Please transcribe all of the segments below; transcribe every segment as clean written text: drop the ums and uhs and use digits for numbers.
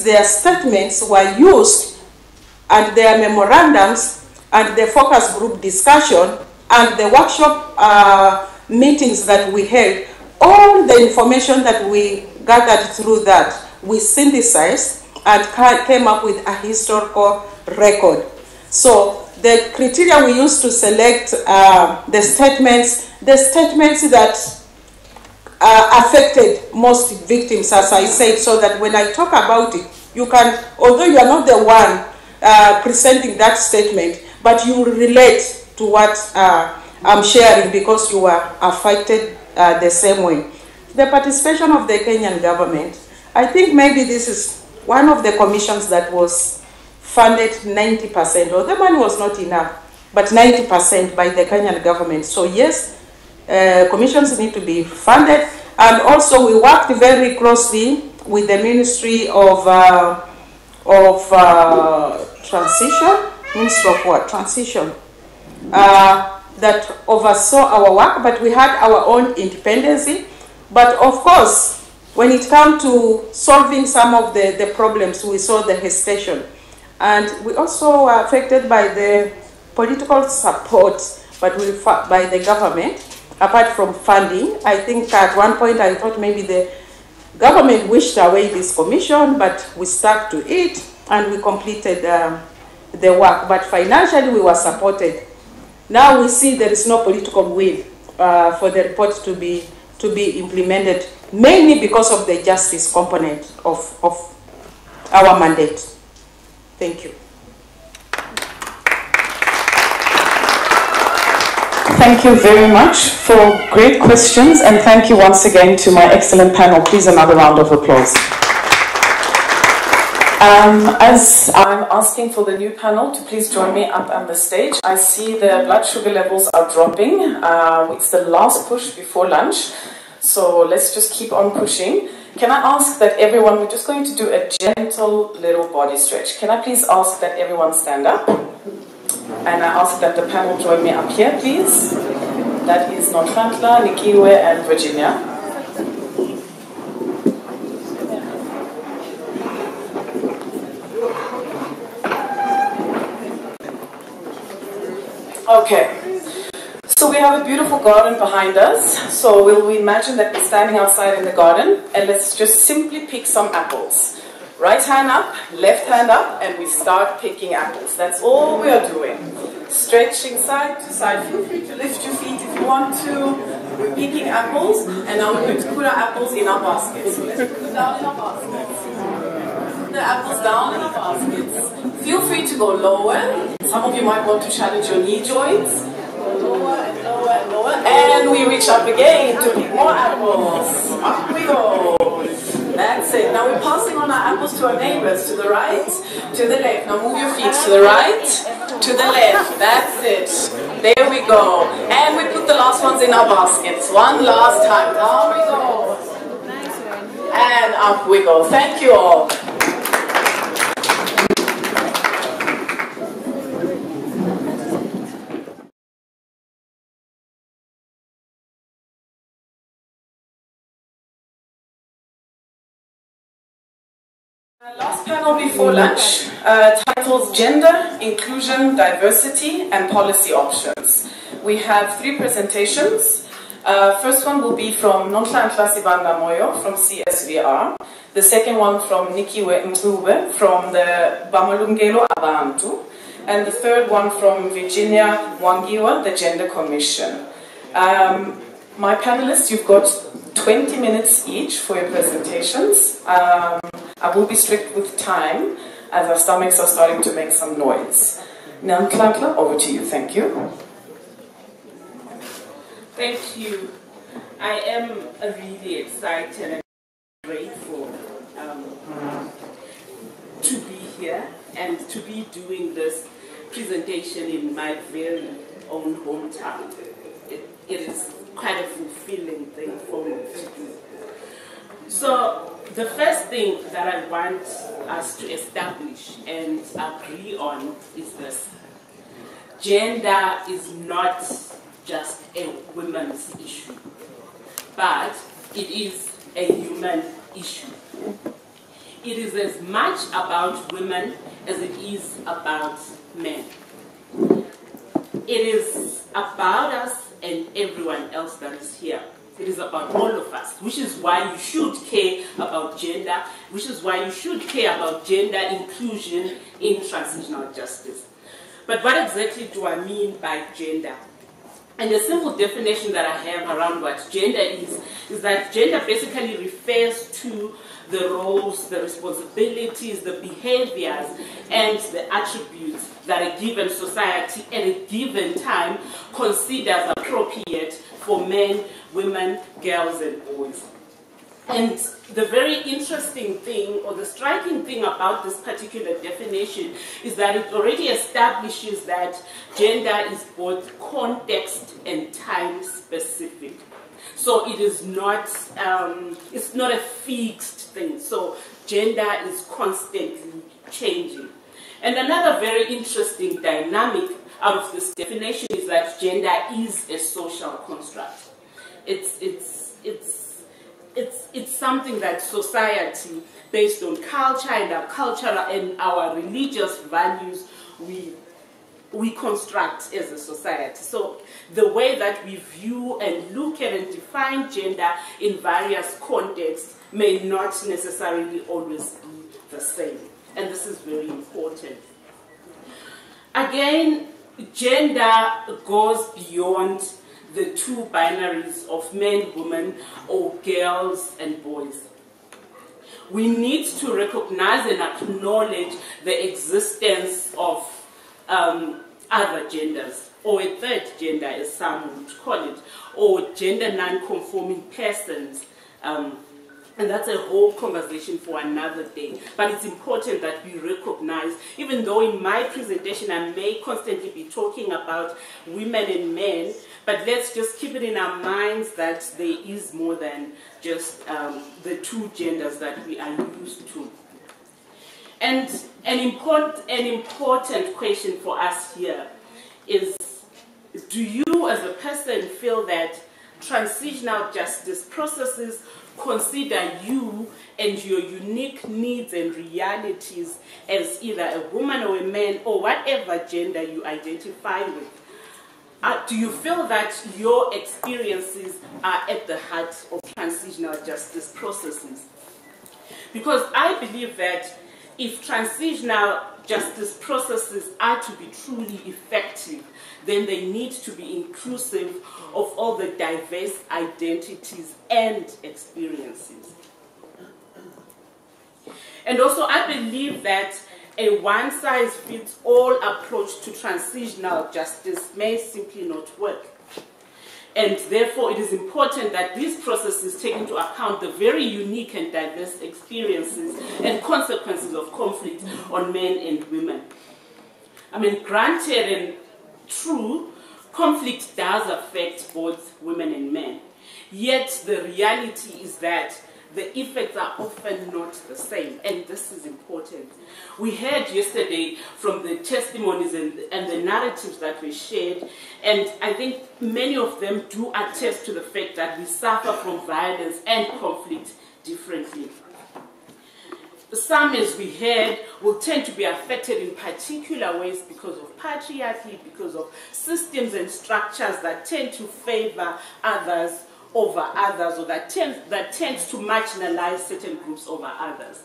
their statements were used, and their memorandums, and the focus group discussion, and the workshop meetings that we held, all the information that we gathered through that, we synthesized and came up with a historical record. So the criteria we used to select the statements that affected most victims, as I said, so that when I talk about it, you can, although you are not the one presenting that statement, but you relate to what I'm sharing because you are affected the same way. The participation of the Kenyan government, I think maybe this is one of the commissions that was funded 90%, or the money was not enough, but 90% by the Kenyan government. So yes, commissions need to be funded. And also we worked very closely with the Ministry of Transition, Ministry of what? Transition, that oversaw our work, but we had our own independency. But of course, when it comes to solving some of the problems, we saw the hesitation. And we also were affected by the political support, but by the government, apart from funding. I think at one point I thought maybe the government wished away this commission, but we stuck to it and we completed the work. But financially we were supported. Now we see there is no political will for the report to be implemented, mainly because of the justice component of our mandate. Thank you. Thank you very much for great questions, and thank you once again to my excellent panel. Please, another round of applause. As I'm asking for the new panel to please join me up on the stage, I see the blood sugar levels are dropping. It's the last push before lunch, so let's just keep on pushing. Can I ask that everyone, we're just going to do a gentle little body stretch. Can I please ask that everyone stand up? And I ask that the panel join me up here, please. That is Nonhlanhla, Nikiwe, and Virginia. Okay. So we have a beautiful garden behind us. So we'll imagine that we're standing outside in the garden, and let's just simply pick some apples. Right hand up, left hand up, and we start picking apples. That's all we are doing. Stretching side to side. Feel free to lift your feet if you want to. We're picking apples, and now we're going to put our apples in our baskets. So let's put them down in our baskets. Put the apples down in our baskets. Feel free to go lower. Some of you might want to challenge your knee joints. Lower and lower and lower, and we reach up again to pick more apples. Up we go. That's it. Now we're passing on our apples to our neighbors, to the right, to the left. Now move your feet to the right, to the left. That's it. There we go. And we put the last ones in our baskets. One last time. Down we go. And up we go. Thank you all. Last panel before lunch, titles Gender, Inclusion, Diversity and Policy Options. We have 3 presentations. First one will be from Nonhlanhla Sibanda Moyo from CSVR. The second one from Nikiwe Mzube from the Bamalungelo Abantu. And the third one from Virginia Mwangiwa, the Gender Commission. My panelists, you've got 20 minutes each for your presentations. I will be strict with time as our stomachs are starting to make some noise. Nonhlanhla, over to you. Thank you. Thank you. I am really excited and grateful to be here and to be doing this presentation in my very own hometown. It is quite a fulfilling thing for me to do. So the first thing that I want us to establish and agree on is this. Gender is not just a women's issue, but it is a human issue. it is as much about women as it is about men. It is about us and everyone else that is here. It is about all of us, which is why you should care about gender, which is why you should care about gender inclusion in transitional justice. But what exactly do I mean by gender? And the simple definition that I have around what gender is that gender basically refers to the roles, the responsibilities, the behaviors, and the attributes that a given society at a given time considers appropriate for men, women, girls, and boys. And the very interesting thing, or the striking thing about this particular definition, is that it already establishes that gender is both context and time specific. So it is not, it's not a fixed thing. So gender is constantly changing. And another very interesting dynamic out of this definition is that gender is a social construct. It's something that society, based on culture and our cultural and our religious values, we construct as a society. So the way that we view and look at and define gender in various contexts may not necessarily always be the same. And this is very important. Again, gender goes beyond the two binaries of men, women, or girls and boys. We need to recognize and acknowledge the existence of other genders, or a third gender, as some would call it, or gender non-conforming persons. And that's a whole conversation for another day. But it's important that we recognize, even though in my presentation I may constantly be talking about women and men, but let's just keep it in our minds that there is more than just the two genders that we are used to. And an important question for us here is, do you as a person feel that transitional justice processes consider you and your unique needs and realities as either a woman or a man or whatever gender you identify with? Do you feel that your experiences are at the heart of transitional justice processes? Because I believe that if transitional justice processes are to be truly effective, then they need to be inclusive of all the diverse identities and experiences. And also, I believe that a one-size-fits-all approach to transitional justice may simply not work. And therefore, it is important that these processes take into account the very unique and diverse experiences and consequences of conflict on men and women. I mean, granted and true, conflict does affect both women and men. Yet the reality is that the effects are often not the same, and this is important. We heard yesterday from the testimonies and the narratives that were shared, and I think many of them do attest to the fact that we suffer from violence and conflict differently. Some, as we heard, will tend to be affected in particular ways because of patriarchy, because of systems and structures that tend to favor others over others, or that tends to marginalize certain groups over others.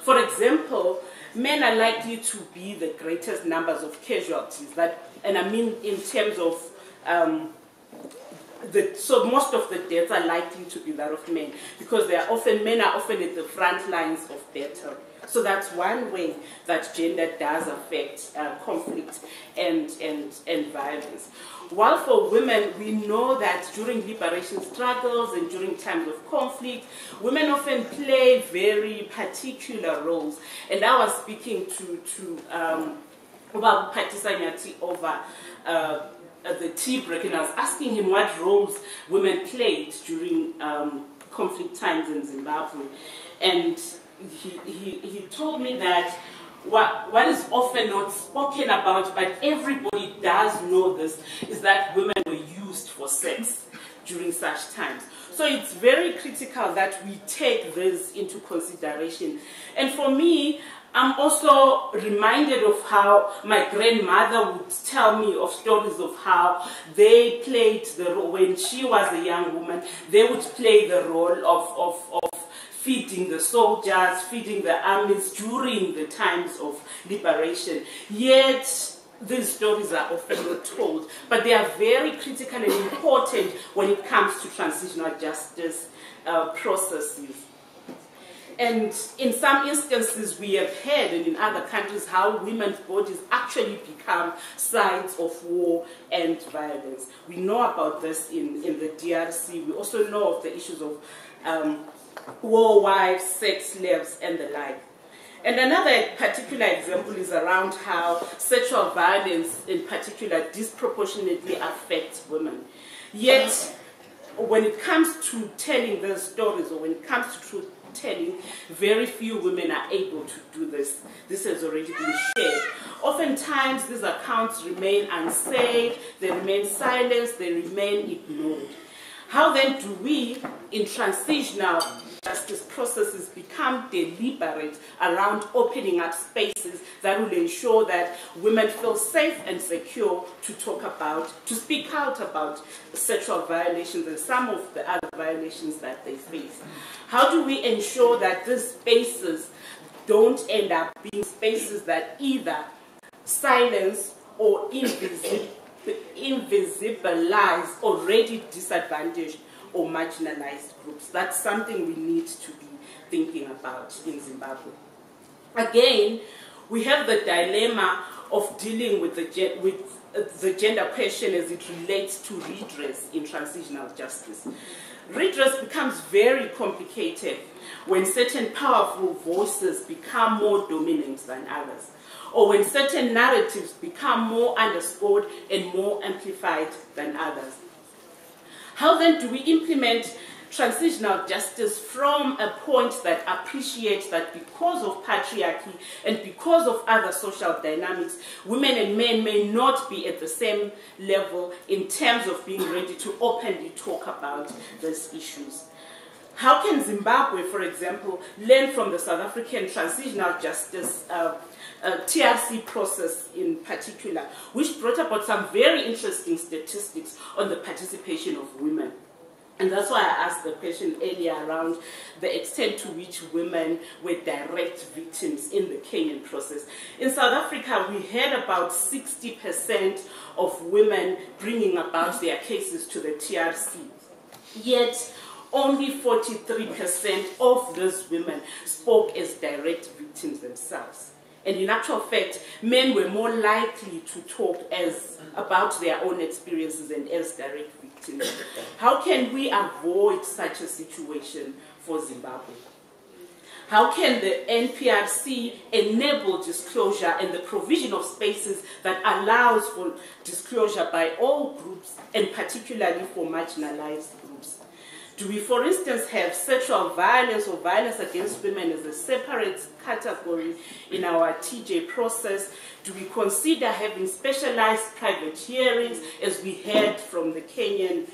For example, men are likely to be the greatest numbers of casualties, and I mean in terms of so most of the deaths are likely to be that of men, because men are often at the front lines of battle. So that's one way that gender does affect conflict and violence. While for women, we know that during liberation struggles and during times of conflict, women often play very particular roles. And I was speaking to Ubaba Patisanyati over the tea break, and I was asking him what roles women played during conflict times in Zimbabwe. And he told me that what is often not spoken about, but everybody does know this, is that women were used for sex during such times. So it's very critical that we take this into consideration. And for me, I'm also reminded of how my grandmother would tell me of stories of how they played the role. When she was a young woman, they would play the role of feeding the soldiers, feeding the armies during the times of liberation. Yet, these stories are often not told, but they are very critical and important when it comes to transitional justice processes. And in some instances, we have heard, and in other countries, how women's bodies actually become sites of war and violence. We know about this in the DRC. We also know of the issues of war wives, sex slaves, and the like. And another particular example is around how sexual violence, in particular, disproportionately affects women. Yet, when it comes to telling those stories, or when it comes to truth telling, very few women are able to do this. This has already been shared. Oftentimes, these accounts remain unsaid, they remain silenced, they remain ignored. How then do we, in transitional justice processes, become deliberate around opening up spaces that will ensure that women feel safe and secure to talk about, to speak out about sexual violations and some of the other violations that they face? How do we ensure that these spaces don't end up being spaces that either silence or invisibilize already disadvantaged or marginalized groups? That's something we need to be thinking about in Zimbabwe. Again, we have the dilemma of dealing with the gender question as it relates to redress in transitional justice. Redress becomes very complicated when certain powerful voices become more dominant than others, or when certain narratives become more underscored and more amplified than others. How then do we implement transitional justice from a point that appreciates that because of patriarchy and because of other social dynamics, women and men may not be at the same level in terms of being ready to openly talk about these issues? How can Zimbabwe, for example, learn from the South African transitional justice TRC process in particular, which brought about some very interesting statistics on the participation of women? And that's why I asked the question earlier around the extent to which women were direct victims in the Kenyan process. In South Africa, we had about 60% of women bringing about their cases to the TRC. Yet, only 43% of those women spoke as direct victims themselves. And in actual fact, men were more likely to talk about their own experiences and as direct victims. How can we avoid such a situation for Zimbabwe? How can the NPRC enable disclosure and the provision of spaces that allows for disclosure by all groups, and particularly for marginalized groups? Do we, for instance, have sexual violence or violence against women as a separate category in our TJ process? Do we consider having specialized private hearings, as we heard from the Kenyan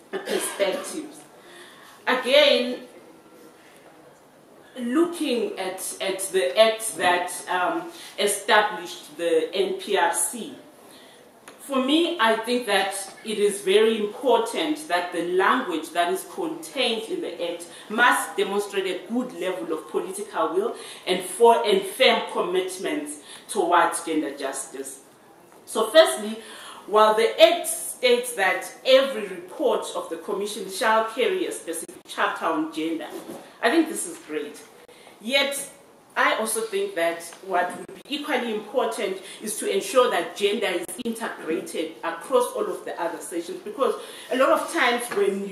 perspectives? Again, looking at the act that established the NPRC, for me, I think that it is very important that the language that is contained in the Act must demonstrate a good level of political will and firm commitments towards gender justice. So firstly, while the Act states that every report of the Commission shall carry a specific chapter on gender, I think this is great. Yet, I also think that what would be equally important is to ensure that gender is integrated across all of the other sections, because a lot of times when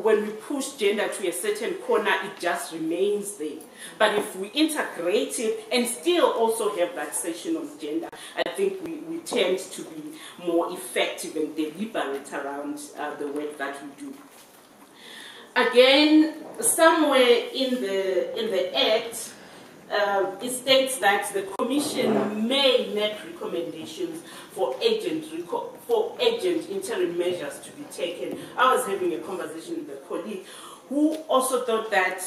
when we push gender to a certain corner, it just remains there. But if we integrate it and still also have that section on gender, I think we tend to be more effective and deliberate around the work that we do. Again, somewhere in the Act, it states that the Commission may make recommendations for urgent interim measures to be taken. I was having a conversation with a colleague who also thought that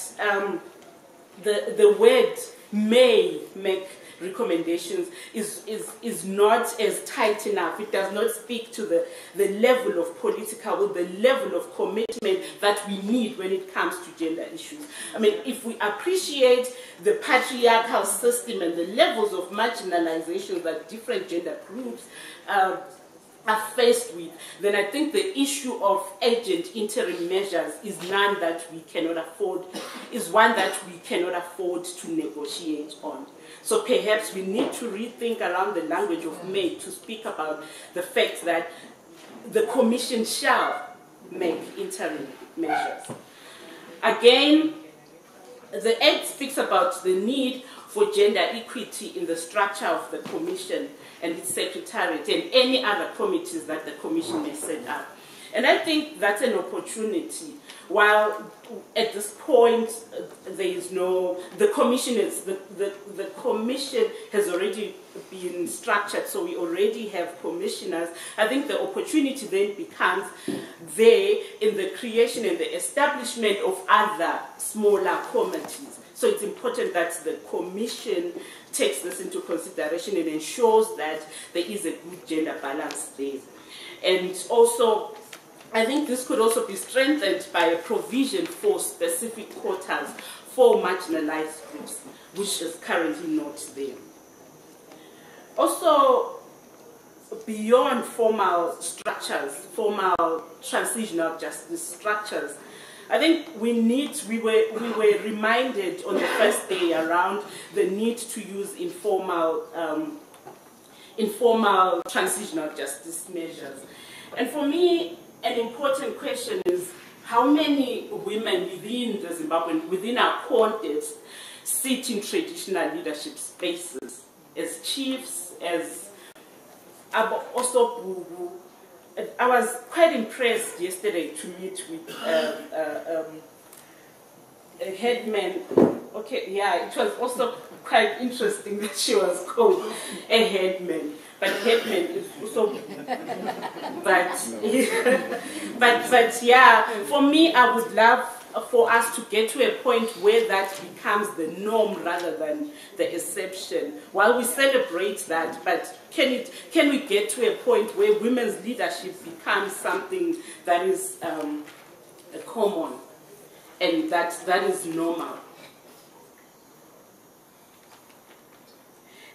the word may make recommendations is not as tight enough. It does not speak to the level of political will, the level of commitment that we need when it comes to gender issues. I mean, if we appreciate the patriarchal system and the levels of marginalization that different gender groups are faced with, then I think the issue of urgent interim measures is none that we cannot afford, is one that we cannot afford to negotiate on. So perhaps we need to rethink around the language of may to speak about the fact that the Commission shall make interim measures. Again, the Act speaks about the need for gender equity in the structure of the Commission and its Secretariat and any other committees that the Commission may set up. And I think that's an opportunity. While at this point there is no, the Commission has already been structured, so we already have commissioners. I think the opportunity then becomes there in the creation and the establishment of other smaller committees. So it's important that the Commission takes this into consideration and ensures that there is a good gender balance there. And also, I think this could also be strengthened by a provision for specific quotas for marginalized groups, which is currently not there. Also, beyond formal structures, formal transitional justice structures, I think we were reminded on the first day around the need to use informal transitional justice measures. And for me, an important question is how many women within the Zimbabwean, within our context, sit in traditional leadership spaces as chiefs, as also. I was quite impressed yesterday to meet with a headman. Okay, yeah, it was also quite interesting that she was called a headman. But headman is also, but yeah, for me, I would love for us to get to a point where that becomes the norm rather than the exception. While we celebrate that, but can we get to a point where women's leadership becomes something that is common and that is normal?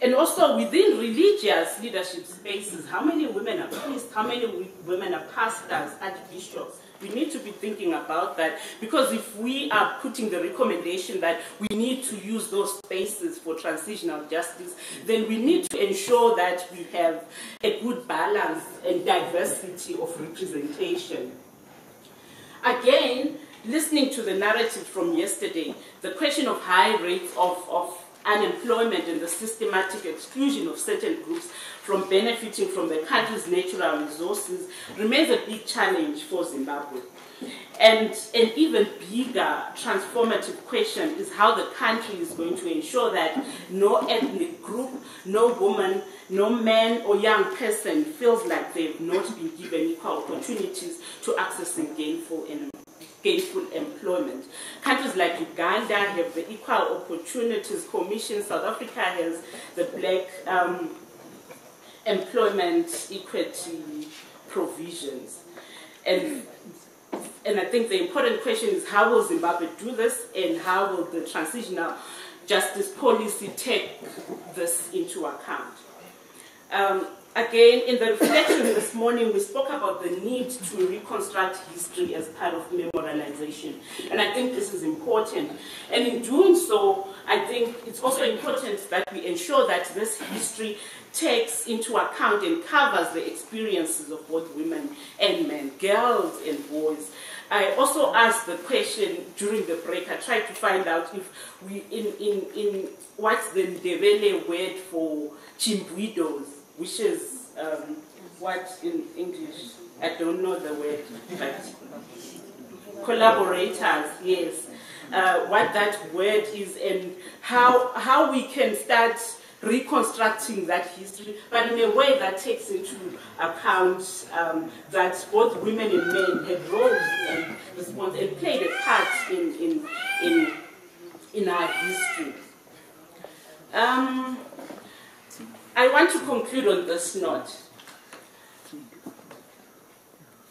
And also within religious leadership spaces, how many women are priests, how many women are pastors, archbishops? We need to be thinking about that, because if we are putting the recommendation that we need to use those spaces for transitional justice, then we need to ensure that we have a good balance and diversity of representation. Again, listening to the narrative from yesterday, the question of high rates of unemployment and the systematic exclusion of certain groups from benefiting from the country's natural resources remains a big challenge for Zimbabwe. And an even bigger transformative question is how the country is going to ensure that no ethnic group, no woman, no man or young person feels like they've not been given equal opportunities to accessing gainful employment. Countries like Uganda have the Equal Opportunities Commission. South Africa has the Black Employment Equity provisions. And I think the important question is how will Zimbabwe do this, and how will the transitional justice policy take this into account? Again, in the reflection this morning, we spoke about the need to reconstruct history as part of memorialization. And I think this is important. And in doing so, I think it's also important that we ensure that this history takes into account and covers the experiences of both women and men, girls and boys. I also asked the question during the break. I tried to find out if we, in what's the Ndebele word for chimbwidos, which is what in English, I don't know the word, but collaborators, yes. what that word is and how we can start reconstructing that history, but in a way that takes into account that both women and men had roles and response and played a part in our history. I want to conclude on this note.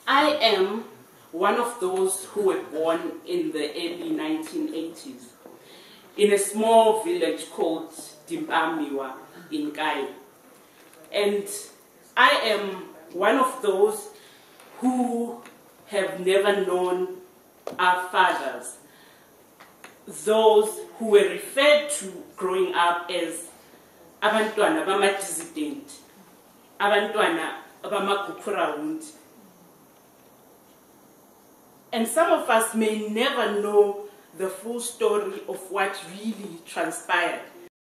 I am one of those who were born in the early 1980s in a small village called Dimpamiwa in Kai. And I am one of those who have never known our fathers, those who were referred to growing up as abantwana bama-dissident, abantwana bama-kukurawundi. And some of us may never know the full story of what really transpired.